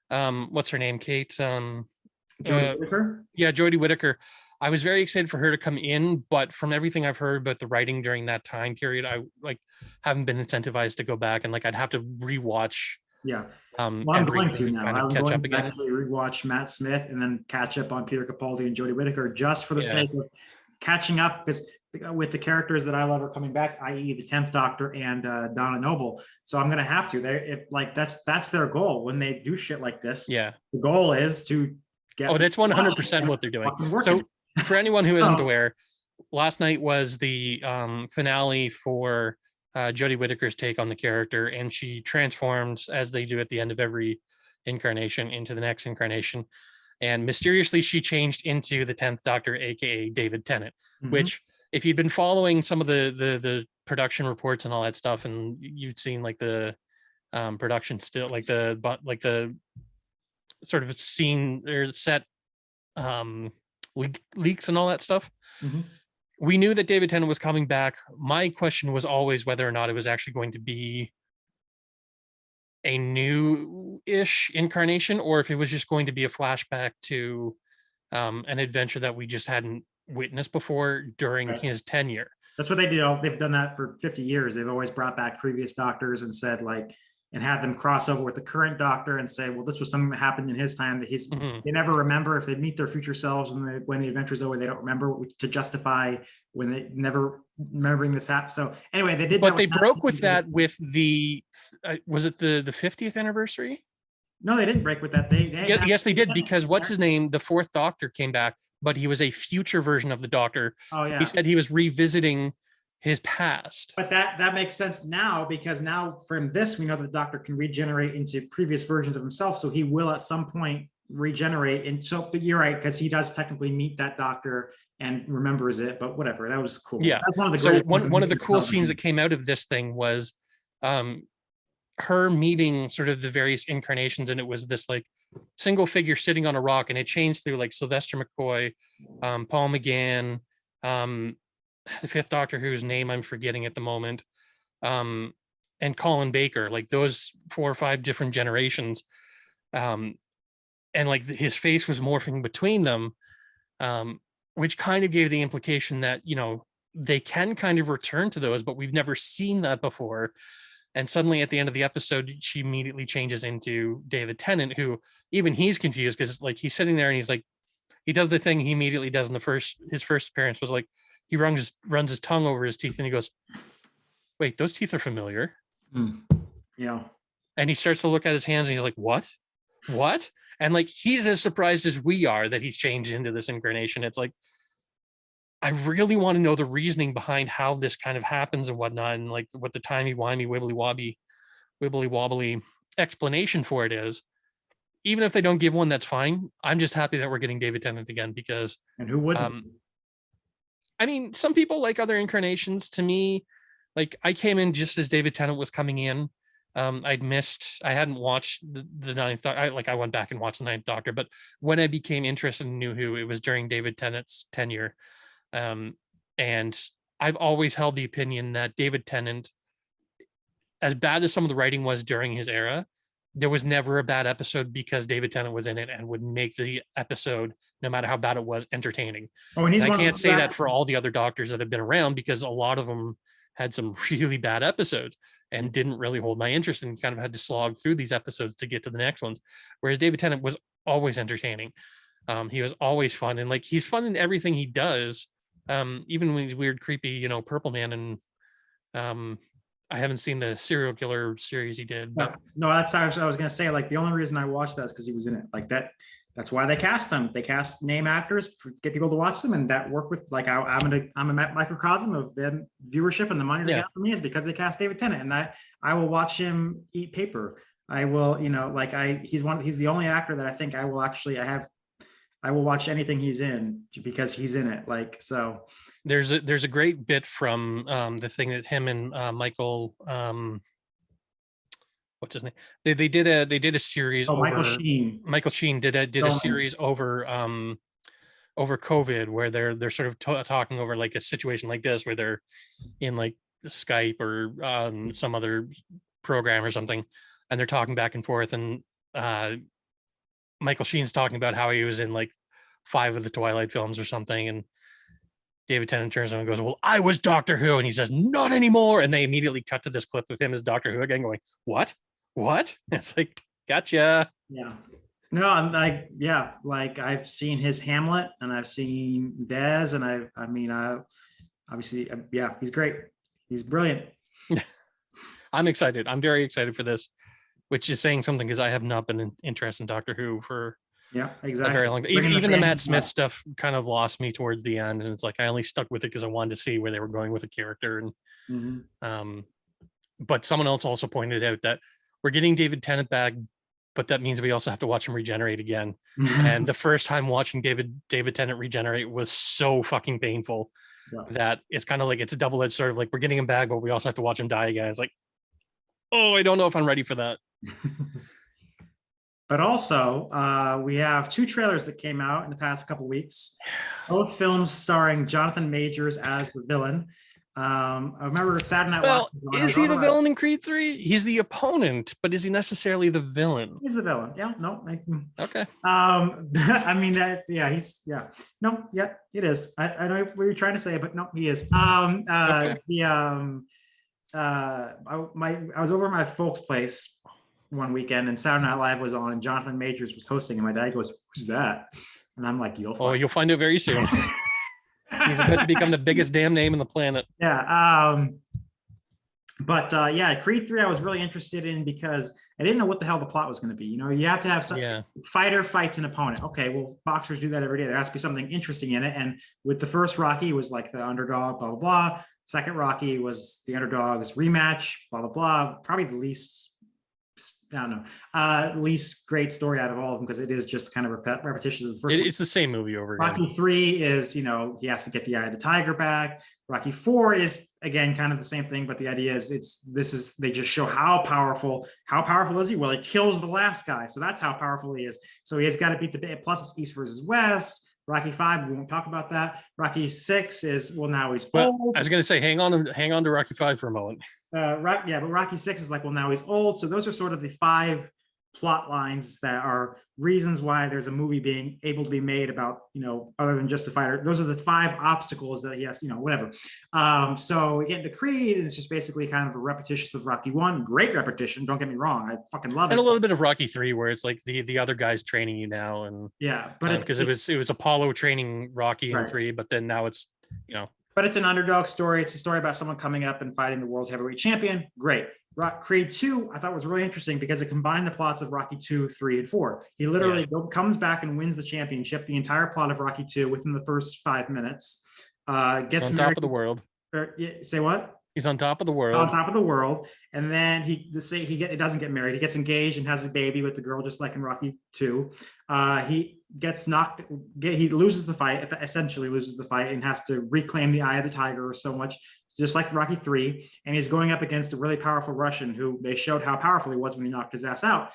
what's her name, Kate? Jodie Whittaker. Yeah, Jodie Whittaker. I was very excited for her to come in, but from everything I've heard about the writing during that time period, I like haven't been incentivized to go back, and like I'd have to rewatch Yeah. Well, I'm going everything to to now. kind of I'm catch going up to again. actually rewatch Matt Smith and then catch up on Peter Capaldi and Jodie Whittaker just for the Yeah. sake of catching up, because with the characters that I love are coming back, i.e. the 10th Doctor and Donna Noble. So I'm gonna have to. They if like that's their goal when they do shit like this. Yeah. The goal is to get Oh, that's people to watch 100% and what they're doing. fucking working. So for anyone who isn't So, aware, last night was the finale for Jodie Whittaker's take on the character, and she transforms, as they do at the end of every incarnation, into the next incarnation. And mysteriously, she changed into the 10th Doctor, aka David Tennant, which, if you'd been following some of the production reports and all that stuff, and you'd seen like the production still, like the sort of scene or set leaks and all that stuff, we knew that David Tennant was coming back. My question was always whether or not it was actually going to be a new-ish incarnation, or if it was just going to be a flashback to an adventure that we just hadn't witnessed before during Right. his tenure. That's what they do. They've done that for 50 years. They've always brought back previous doctors and said like, and had them cross over with the current doctor and say, well, this was something that happened in his time that they never remember. If they meet their future selves when the adventure's over, they don't remember, to justify when they never remembering this happened. So anyway, they did But that. they broke with that with the was it the 50th anniversary? No, they didn't break with that. Yes, they did, because what's his name? The fourth Doctor came back, but he was a future version of the Doctor. Oh yeah. He said he was revisiting his past. But that makes sense now, because now from this, we know that the Doctor can regenerate into previous versions of himself. So he will at some point regenerate. And so, but you're right, because he does technically meet that Doctor and remembers it, but whatever, that was cool. Yeah. That's one of the So great one of the cool scenes that came out of this thing was her meeting sort of the various incarnations, and it was this like single figure sitting on a rock, and it changed through like Sylvester McCoy, Paul McGann, the fifth Doctor, whose name I'm forgetting at the moment, and Colin Baker, like those 4 or 5 different generations, and like his face was morphing between them, which kind of gave the implication that, you know, they can kind of return to those, but we've never seen that before. And suddenly at the end of the episode, she immediately changes into David Tennant, who even he's confused, because like he's sitting there and he's like, he does the thing he immediately does in his first appearance, was like, he runs his tongue over his teeth and he goes, wait, those teeth are familiar. Yeah. And he starts to look at his hands and he's like, what? And like, he's as surprised as we are that he's changed into this incarnation. It's like, I really want to know the reasoning behind how this kind of happens and whatnot, and like what the timey-wimey, wibbly wobbly explanation for it is. Even if they don't give one, that's fine. I'm just happy that we're getting David Tennant again, because and who wouldn't? I mean, some people like other incarnations. To me, like I came in just as David Tennant was coming in. I hadn't watched the ninth Doctor. I went back and watched the Ninth Doctor, but when I became interested in New Who, it was during David Tennant's tenure. And I've always held the opinion that David Tennant, as bad as some of the writing was during his era, there was never a bad episode because David Tennant was in it and would make the episode, no matter how bad it was, entertaining. Oh, and I can't say that for all the other Doctors that have been around, because a lot of them had some really bad episodes and didn't really hold my interest, and kind of had to slog through these episodes to get to the next ones. Whereas David Tennant was always entertaining. He was always fun, and like he's fun in everything he does. Even when he's weird, creepy, you know, Purple Man, and I haven't seen the serial killer series he did, but no, that's I was gonna say, like the only reason I watched that is because he was in it. Like that's why they cast them. They cast name actors, get people to watch them, and that work with like I'm a microcosm of the viewership, and the money they got from me is because they cast David Tennant, and I will watch him eat paper. I will, you know, like he's the only actor that I think I will watch anything he's in because he's in it. Like, so there's a great bit from the thing that him and Michael, what's his name? They did a series over Michael Sheen did a series over COVID, where they're sort of talking over like a situation like this, where they're in like Skype or some other program or something, and they're talking back and forth, and Michael Sheen's talking about how he was in like 5 of the Twilight films or something. And David Tennant turns around and goes, "Well, I was Doctor Who," and he says, "Not anymore." And they immediately cut to this clip of him as Doctor Who again, going, "What? What?" It's like, gotcha. Yeah. No, I'm like, yeah, like I've seen his Hamlet and I've seen Dez, and I mean, obviously, yeah, he's great. He's brilliant. I'm excited. I'm very excited for this, which is saying something because I have not been interested in Doctor Who for Yeah, a exactly. very long time. Even the Matt Smith stuff kind of lost me towards the end, and it's like I only stuck with it because I wanted to see where they were going with the character. And but someone else also pointed out that we're getting David Tennant back, but that means we also have to watch him regenerate again. And the first time watching David Tennant regenerate was so fucking painful that it's kind of like it's a double-edged sword of like we're getting him back, but we also have to watch him die again. It's like, oh, I don't know if I'm ready for that. But also, we have 2 trailers that came out in the past couple weeks. Both films starring Jonathan Majors as the villain. I remember Saturday Night Well, is he the villain in Creed 3? He's the opponent, but is he necessarily the villain? He's the villain. Yeah, no. Okay. I mean that. Yeah, no, yeah, it is. I know what you're trying to say, but no, he is. Okay. I was over at my folks' place one weekend, and Saturday Night Live was on, and Jonathan Majors was hosting, and my dad goes, "Who's that?" And I'm like, "You'll find out very soon." He's about to become the biggest damn name on the planet. Yeah. But yeah, Creed 3 I was really interested in because I didn't know what the hell the plot was going to be. You know, you have to have some fighter fights an opponent. Okay, well, boxers do that every day. There has to be something interesting in it. And with the first Rocky, was like the underdog, blah, blah, blah. Second Rocky was the underdog's rematch, blah, blah, blah. Probably the least, I don't know, least great story out of all of them because it is just kind of repetitious of the first. It's the same movie over again. Rocky 3 is, you know, he has to get the eye of the tiger back. Rocky 4 is again kind of the same thing, but the idea is they just show how powerful is he? Well, he kills the last guy, so that's how powerful he is. So he has got to beat the plus it's East versus West. Rocky 5, we won't talk about that. Rocky 6 is, well, now he's old. I was going to say, hang on to Rocky 5 for a moment. But Rocky 6 is like, well, now he's old. So those are sort of the 5 plot lines that are reasons why there's a movie being able to be made about, you know, other than just a fighter. Those are the 5 obstacles that he has, you know, whatever. So we get into Creed, and it's just basically kind of a repetition of Rocky 1. Great repetition, don't get me wrong, I fucking love it. And a little bit of Rocky 3 where it's like the other guy's training you now, and yeah, but it's because it was Apollo training Rocky in 3, but then now it's, you know, but it's an underdog story. It's a story about someone coming up and fighting the world heavyweight champion. Great. Creed 2, I thought was really interesting because it combined the plots of Rocky 2, 3, and 4. He literally comes back and wins the championship, the entire plot of Rocky 2 within the first 5 minutes. Gets on top of the world. Say what? He's on top of the world. On top of the world, and then he doesn't get married. He gets engaged and has a baby with the girl, just like in Rocky 2. He gets knocked. He loses the fight. Essentially, loses the fight and has to reclaim the eye of the tiger so much, just like Rocky 3. And he's going up against a really powerful Russian who they showed how powerful he was when he knocked his ass out.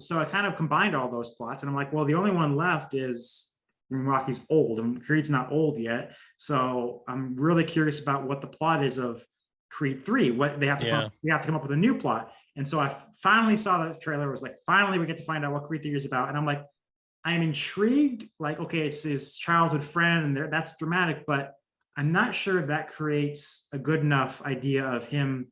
So I kind of combined all those plots, and I'm like, well, the only one left is Rocky's old, and Creed's not old yet. So I'm really curious about what the plot is of Creed 3. What they have to come up with a new plot. And so I finally saw the trailer. It was like, finally we get to find out what Creed 3 is about. And I'm like, I'm intrigued. Like, okay, it's his childhood friend, and that's dramatic, but I'm not sure that creates a good enough idea of him,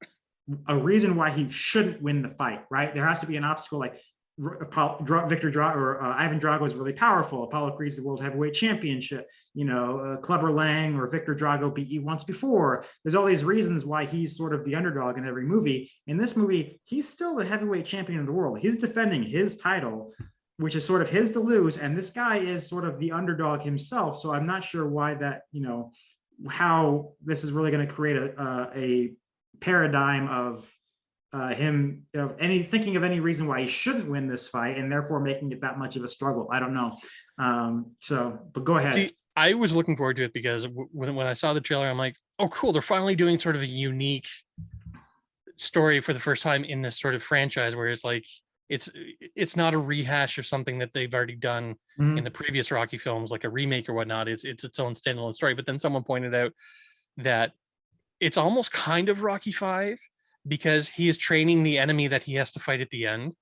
a reason why he shouldn't win the fight, right? There has to be an obstacle, like Victor Drago or Ivan Drago is really powerful. Apollo Creed's the world heavyweight championship. You know, Clubber Lang or Victor Drago beat you once before. There's all these reasons why he's sort of the underdog in every movie. In this movie, he's still the heavyweight champion of the world. He's defending his title, which is sort of his to lose. And this guy is sort of the underdog himself. So I'm not sure why that, you know, how this is really going to create a paradigm of him thinking of any reason why he shouldn't win this fight, and therefore making it that much of a struggle. I don't know. But go ahead. See, I was looking forward to it because when I saw the trailer, I'm like, oh, cool. They're finally doing sort of a unique story for the first time in this sort of franchise where it's like, it's not a rehash of something that they've already done in the previous Rocky films, like a remake or whatnot. It's its own standalone story. But then someone pointed out that it's almost kind of Rocky 5 because he is training the enemy that he has to fight at the end.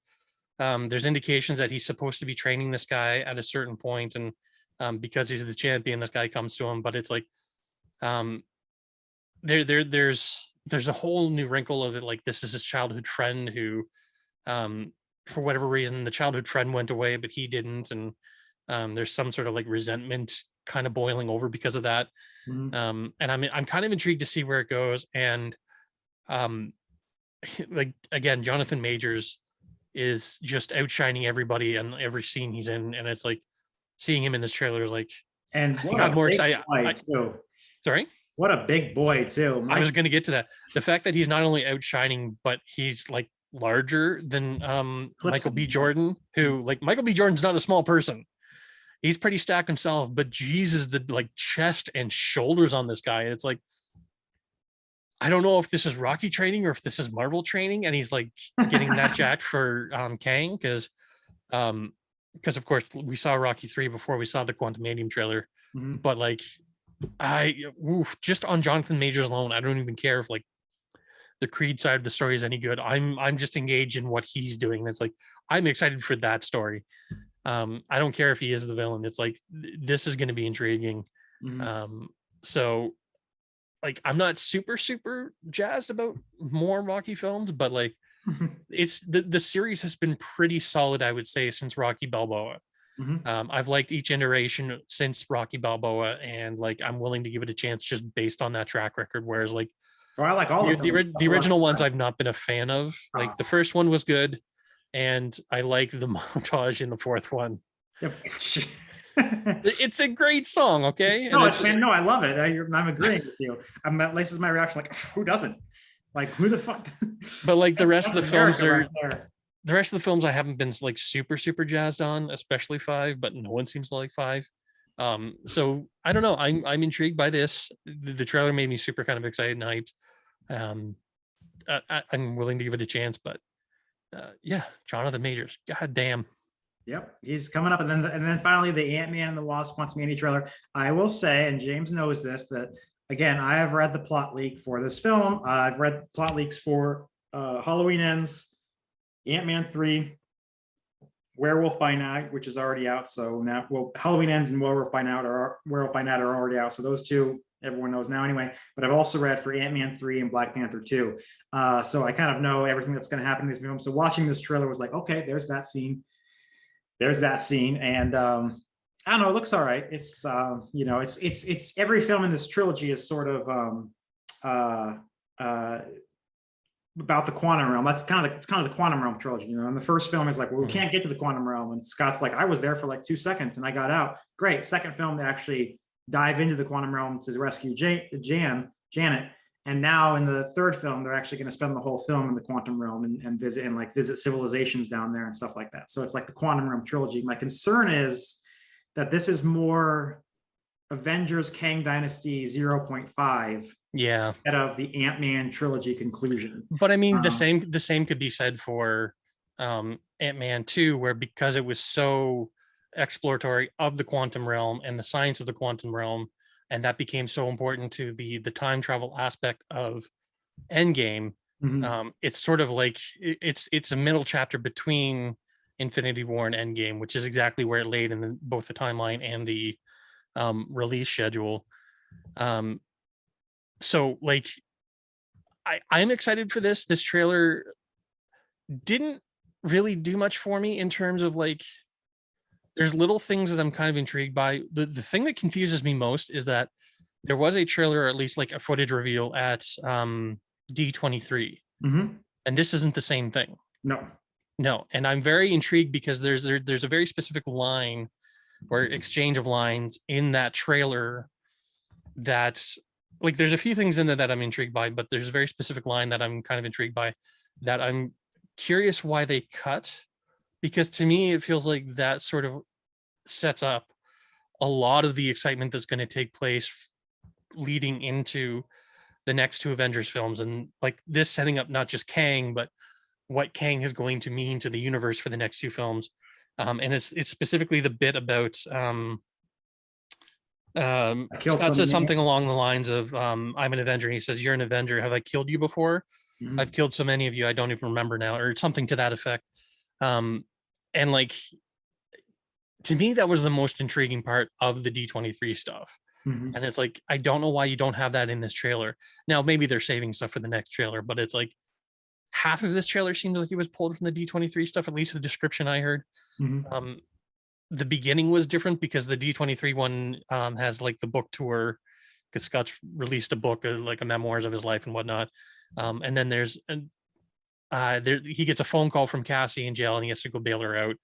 There's indications that he's supposed to be training this guy at a certain point, and because he's the champion. This guy comes to him, but it's like um, there's a whole new wrinkle of it. Like this is his childhood friend who, for whatever reason, the childhood friend went away, but he didn't, and there's some sort of like resentment kind of boiling over because of that. Mhm. And I'm kind of intrigued to see where it goes. And um, like again, Jonathan Majors is just outshining everybody in every scene he's in, and it's like seeing him in this trailer is like And I what think I'm a more big excited. boy too. Sorry, What a big boy too. I was going to get to that. The fact that he's not only outshining, but he's like larger than Michael B. Jordan, who like Michael B. Jordan's not a small person. He's pretty stacked himself, but Jesus, the like chest and shoulders on this guy, it's like I don't know if this is Rocky training or if this is Marvel training, and he's like getting that jacked for Kang because of course we saw Rocky 3 before we saw the Quantumanium trailer, Mhm. but like just on Jonathan Majors alone, I don't even care if like the Creed side of the story is any good. I'm just engaged in what he's doing. It's like I'm excited for that story. I don't care if he is the villain. It's like this is going to be intriguing. Mhm. So like I'm not super jazzed about more Rocky films, but like it's the series has been pretty solid, I would say, since Rocky Balboa. Mhm. I've liked each iteration since Rocky Balboa, and like I'm willing to give it a chance just based on that track record. Whereas like Oh, I like all the films. the original ones I've not been a fan of. Like the first one was good, and I like the montage in the fourth one. It's a great song, okay? And No, it's man. No, I love it. I'm agreeing with you. At least is my reaction. Like, who doesn't? Like, who the fuck? but like the rest of the films America are right there. the rest of the films I haven't been like super jazzed on, especially 5, but no one seems to like 5. So I don't know. I'm intrigued by this. The trailer made me super kind of excited and hyped. Um, I'm willing to give it a chance, but yeah, Jonathan Majors, god damn. Yep, he's coming up, and then finally the Ant-Man and the Wasp Quantumania trailer. I will say, and James knows this, that again, I have read the plot leak for this film. I've read plot leaks for Halloween Ends, Ant-Man 3, Werewolf by Night, which is already out. So now, well, Halloween Ends and Werewolf by Night are already out. So those two everyone knows now anyway. But I've also read for Ant-Man 3 and Black Panther 2. So I kind of know everything that's going to happen in these films. So watching this trailer was like, okay, there's that scene. And I don't know, it looks all right. It's it's every film in this trilogy is sort of about the quantum realm. That's kind of the quantum realm trilogy. And the first film is like, well, we can't get to the quantum realm, and Scott's like, I was there for like 2 seconds and I got out. Great. Second film, they actually dive into the quantum realm to rescue Janet. And now in the third film, they're actually going to spend the whole film in the quantum realm and visit civilizations down there and stuff like that. So it's like the quantum realm trilogy. My concern is that this is more Avengers Kang Dynasty 0.5 Yeah, instead of the Ant-Man trilogy conclusion. but I mean the same could be said for Ant-Man 2, where because it was so exploratory of the quantum realm and the science of the quantum realm, and that became so important to the time travel aspect of Endgame. It's sort of like it's a middle chapter between Infinity War and Endgame, which is exactly where it laid in both the timeline and the release schedule. So like I'm excited for this. This trailer didn't really do much for me in terms of like there's little things that I'm kind of intrigued by. The thing that confuses me most is that there was a trailer, or at least like a footage reveal at D23. And this isn't the same thing. No. And I'm very intrigued because there's a very specific line or exchange of lines in that trailer that like there's a few things in there that I'm intrigued by, but there's a very specific line that I'm kind of intrigued by that I'm curious why they cut, because to me it feels like that sort of sets up a lot of the excitement that's going to take place leading into the next 2 Avengers films, and like this setting up not just Kang, but what Kang is going to mean to the universe for the next 2 films. And it's specifically the bit about Scott says something along the lines of I'm an Avenger, and he says, you're an Avenger, have I killed you before? I've killed so many of you I don't even remember now, or something to that effect. And like to me, that was the most intriguing part of the D23 stuff. Mhm. And it's like, I don't know why you don't have that in this trailer. Now, maybe they're saving stuff for the next trailer, but it's like half of this trailer seems like it was pulled from the D23 stuff, at least the description I heard. Mhm. The beginning was different because the D23 one has like the book tour, because Scott's released a book, like a memoirs of his life and whatnot. And then he gets a phone call from Cassie in jail and he has to go bail her out.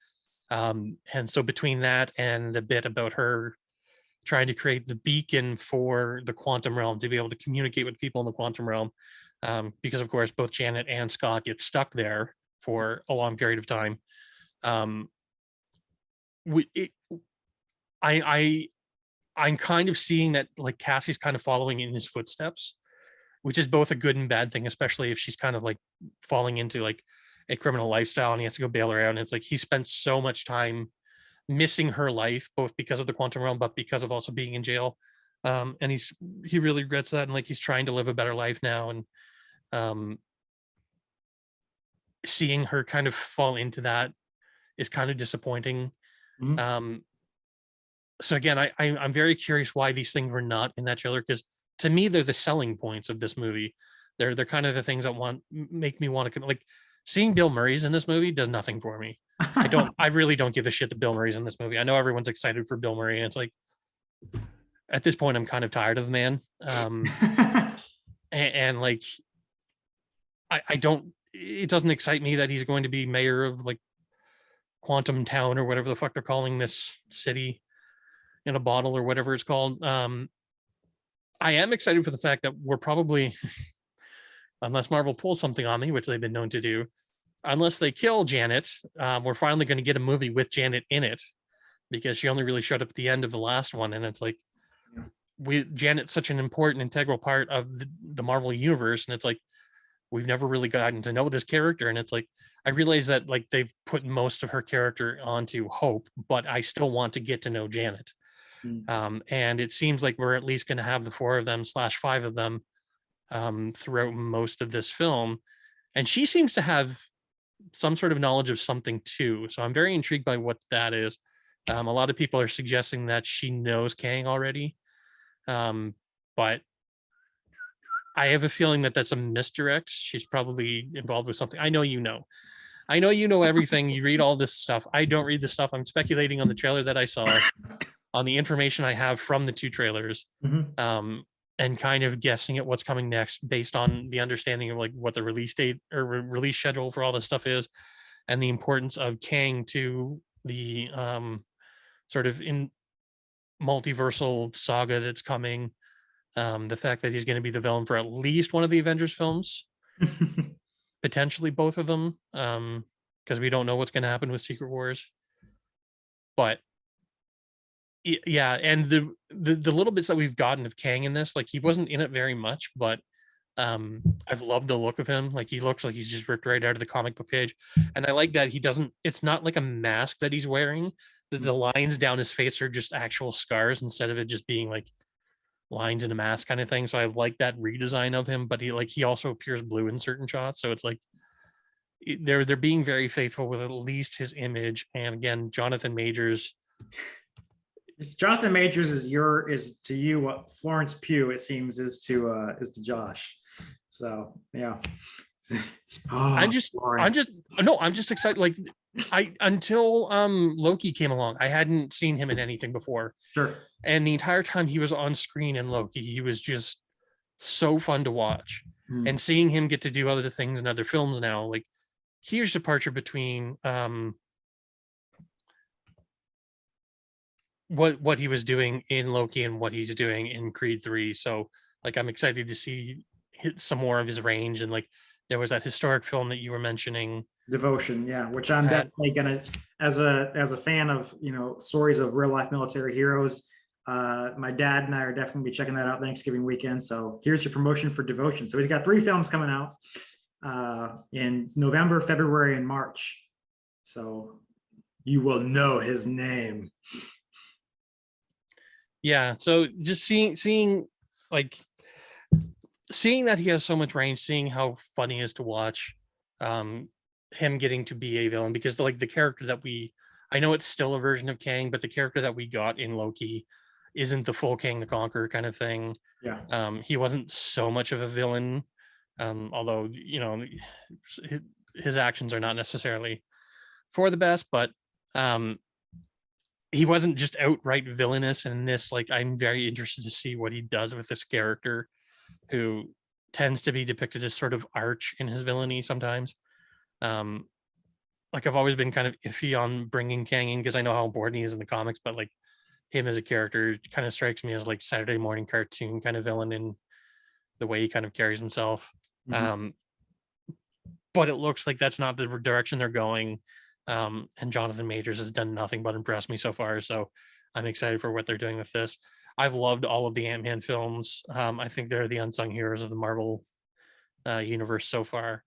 And so between that and the bit about her trying to create the beacon for the quantum realm to be able to communicate with people in the quantum realm, because of course both Janet and Scott get stuck there for a long period of time. Um, we, it, I'm kind of seeing that like Cassie's kind of following in his footsteps, which is both a good and bad thing, especially if she's kind of like falling into like a criminal lifestyle and he has to go bail her out. And it's like he spent so much time missing her life, both because of the quantum realm, but because of also being in jail. And he really regrets that, and like he's trying to live a better life now. And um, seeing her kind of fall into that is kind of disappointing. Mhm. Um, so again, I'm very curious why these things were not in that trailer, because to me they're the selling points of this movie. They're kind of the things that make me want to like seeing Bill Murray's in this movie does nothing for me. I really don't give a shit that Bill Murray's in this movie. I know everyone's excited for Bill Murray, and it's like at this point I'm kind of tired of the man. And like I don't, it doesn't excite me that he's going to be mayor of like Quantum Town or whatever the fuck they're calling this city in a bottle or whatever it's called. I am excited for the fact that we're probably, unless Marvel pulls something on me, which they've been known to do, unless they kill Janet, we're finally going to get a movie with Janet in it, because she only really showed up at the end of the last one. And it's like, Janet's such an important, integral part of the Marvel universe. And it's like, we've never really gotten to know this character. And it's like, I realize that like they've put most of her character onto Hope, but I still want to get to know Janet. And it seems like we're at least going to have the 4 of them / 5 of them throughout most of this film. And she seems to have some sort of knowledge of something too. So I'm very intrigued by what that is. A lot of people are suggesting that she knows Kang already. But I have a feeling that that's a misdirect. She's probably involved with something. I know you know. I know you know everything. You read all this stuff. I don't read the stuff. I'm speculating on the trailer that I saw, on the information I have from the 2 trailers, and kind of guessing at what's coming next based on the understanding of like what the release date or release schedule for all this stuff is, and the importance of Kang to the sort of in multiversal saga that's coming. The fact that he's going to be the villain for at least one of the Avengers films, potentially both of them, because we don't know what's going to happen with Secret Wars. But yeah, and the little bits that we've gotten of Kang in this, like he wasn't in it very much, but I've loved the look of him. Like he looks like he's just ripped right out of the comic book page, and I like that he doesn't. It's not like a mask that he's wearing. The lines down his face are just actual scars instead of it just being like lines in a mask kind of thing. So I like that redesign of him, but he also appears blue in certain shots. So it's like they're being very faithful with at least his image. And again, Jonathan Majors. Jonathan Majors is to you what Florence Pugh, it seems, is to Josh. So yeah. I'm just excited. Like until Loki came along, I hadn't seen him in anything before. Sure. And the entire time he was on screen in Loki, he was just so fun to watch. And seeing him get to do other things in other films now, like huge departure between what he was doing in Loki and what he's doing in Creed 3. So like I'm excited to see some more of his range. And like there was that historic film that you were mentioning, Devotion, yeah, which I'm definitely gonna, as a fan of stories of real life military heroes. My dad and I are definitely be checking that out Thanksgiving weekend. So here's your promotion for Devotion. So he's got 3 films coming out in November, February, and March. So you will know his name. Yeah. So just seeing that he has so much range, seeing how funny he is to watch, him getting to be a villain, because like the character that we I know it's still a version of Kang, but the character that we got in Loki isn't the full Kang the Conqueror kind of thing. Yeah. He wasn't so much of a villain, although his actions are not necessarily for the best, but he wasn't just outright villainous in this. Like, I'm very interested to see what he does with this character, who tends to be depicted as sort of arch in his villainy sometimes. Like, I've always been kind of iffy on bringing Kang in because I know how important he is in the comics, but like him as a character kind of strikes me as like Saturday morning cartoon kind of villain in the way he kind of carries himself. Mhm. But it looks like that's not the direction they're going. And Jonathan Majors has done nothing but impress me so far. So I'm excited for what they're doing with this. I've loved all of the Ant-Man films. I think they're the unsung heroes of the Marvel universe so far.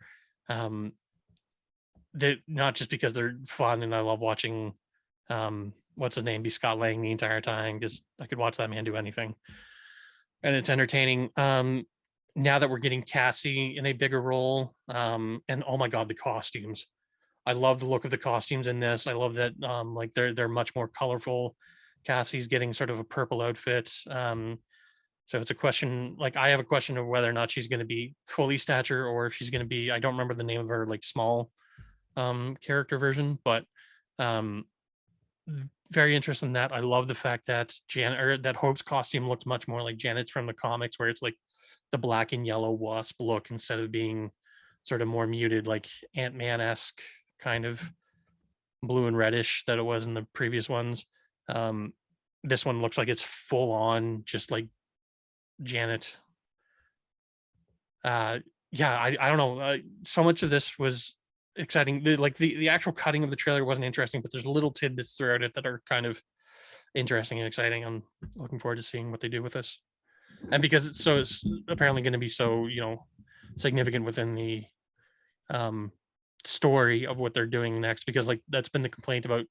They not just because they're fun and I love watching what's his name be Scott Lang the entire time, because I could watch that man do anything. And it's entertaining. Now that we're getting Cassie in a bigger role, and oh my god, the costumes. I love the look of the costumes in this. I love that like they're much more colorful. Cassie's getting sort of a purple outfit. So it's a question, like I have a question of whether or not she's going to be fully stature or if she's going to be, I don't remember the name of her like small character version, but very interested in that. I love the fact that that Hope's costume looks much more like Janet's from the comics, where it's like the black and yellow wasp look instead of being sort of more muted, like Ant-Man-esque kind of blue and reddish that it was in the previous ones. This one looks like it's full on, just like Janet. Yeah, I don't know. So much of this was exciting. The actual cutting of the trailer wasn't interesting, but there's little tidbits throughout it that are kind of interesting and exciting. I'm looking forward to seeing what they do with this. And because it's apparently going to be so, significant within the story of what they're doing next, because like that's been the complaint about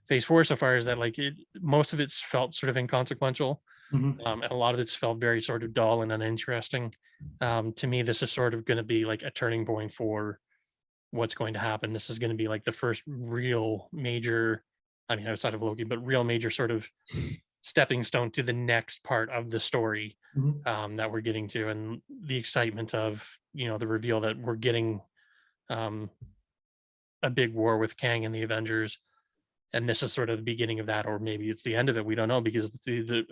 phase 4 so far, is that like most of it's felt sort of inconsequential. Mhm. And a lot of it's felt very sort of dull and uninteresting. To me, this is sort of going to be like a turning point for what's going to happen. This is going to be like the first real major, I mean, outside of Loki, but real major sort of stepping stone to the next part of the story Mhm. that we're getting to, and the excitement of the reveal that we're getting a big war with Kang and the Avengers, and this is sort of the beginning of that, or maybe it's the end of it. We don't know, because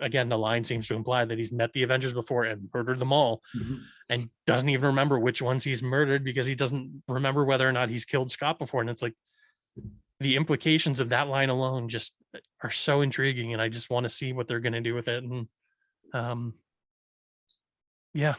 again, the line seems to imply that he's met the Avengers before and murdered them all, Mhm. and doesn't even remember which ones he's murdered because he doesn't remember whether or not he's killed Scott before. And it's like the implications of that line alone just are so intriguing, and I just want to see what they're going to do with it. And yeah.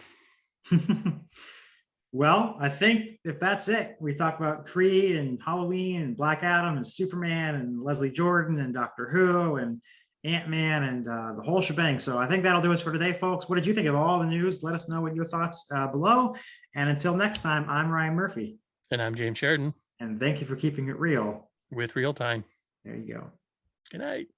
Well, I think if that's it, we talked about Creed and Halloween and Black Adam and Superman and Leslie Jordan and Doctor Who and Ant-Man and the whole shebang. So I think that'll do us for today, folks. What did you think of all the news? Let us know what your thoughts below. And until next time, I'm Ryan Murphy. And I'm James Sheridan. And thank you for keeping it real with Real Time. There you go. Good night.